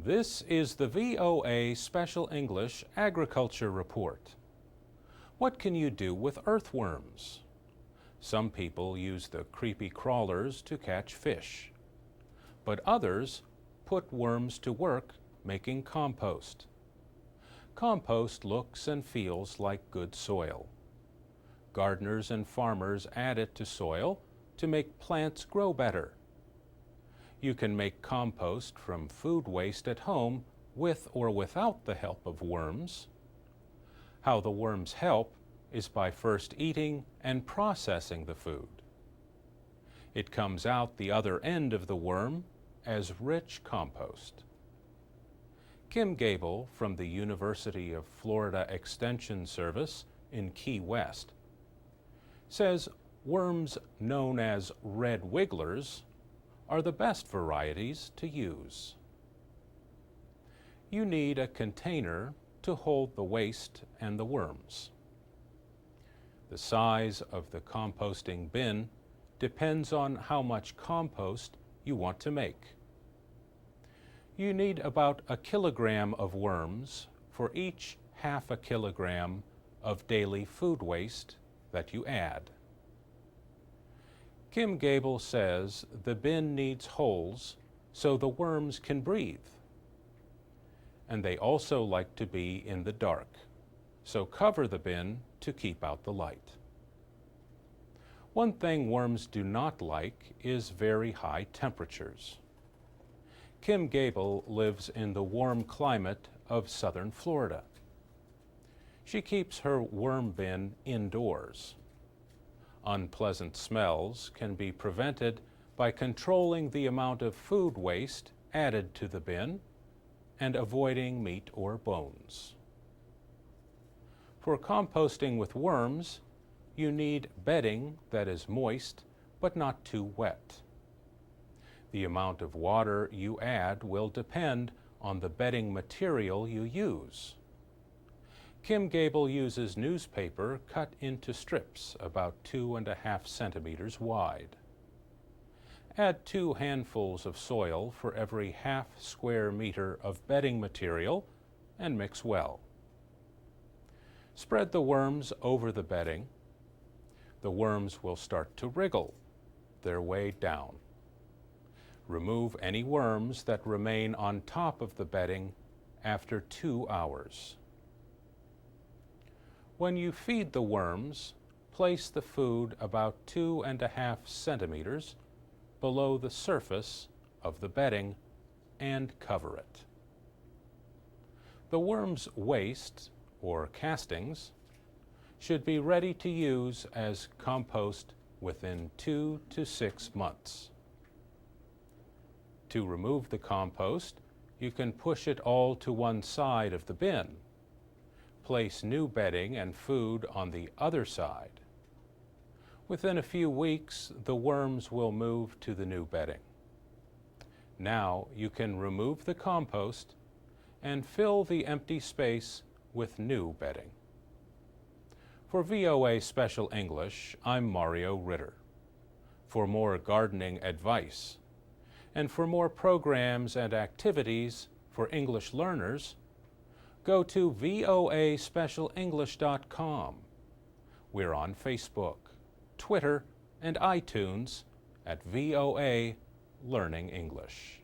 This is the VOA Special English Agriculture Report. What can you do with earthworms? Some people use the creepy crawlers to catch fish, but others put worms to work making compost. Compost looks and feels like good soil. Gardeners and farmers add it to soil to make plants grow better. You can make compost from food waste at home with or without the help of worms. How the worms help is by first eating and processing the food. It comes out the other end of the worm as rich compost. Kim Gable from the University of Florida Extension Service in Key West says worms known as red wigglers are the best varieties to use. You need a container to hold the waste and the worms. The size of the composting bin depends on how much compost you want to make. You need about 1 kilogram of worms for each half a kilogram of daily food waste that you add. Kim Gable says the bin needs holes so the worms can breathe. And they also like to be in the dark, so cover the bin to keep out the light. One thing worms do not like is very high temperatures. Kim Gable lives in the warm climate of southern Florida. She keeps her worm bin indoors. Unpleasant smells can be prevented by controlling the amount of food waste added to the bin and avoiding meat or bones. For composting with worms, you need bedding that is moist but not too wet. The amount of water you add will depend on the bedding material you use. Kim Gable uses newspaper cut into strips about 2.5 centimeters wide. Add 2 handfuls of soil for every half square meter of bedding material and mix well. Spread the worms over the bedding. The worms will start to wriggle their way down. Remove any worms that remain on top of the bedding after 2 hours. When you feed the worms, place the food about 2.5 centimeters below the surface of the bedding and cover it. The worms' waste, or castings, should be ready to use as compost within 2 to 6 months. To remove the compost, you can push it all to one side of the bin. Place new bedding and food on the other side. Within a few weeks, the worms will move to the new bedding. Now you can remove the compost and fill the empty space with new bedding. For VOA Special English, I'm Mario Ritter. For more gardening advice, and for more programs and activities for English learners, go to voaspecialenglish.com. We're on Facebook, Twitter, and iTunes at VOA Learning English.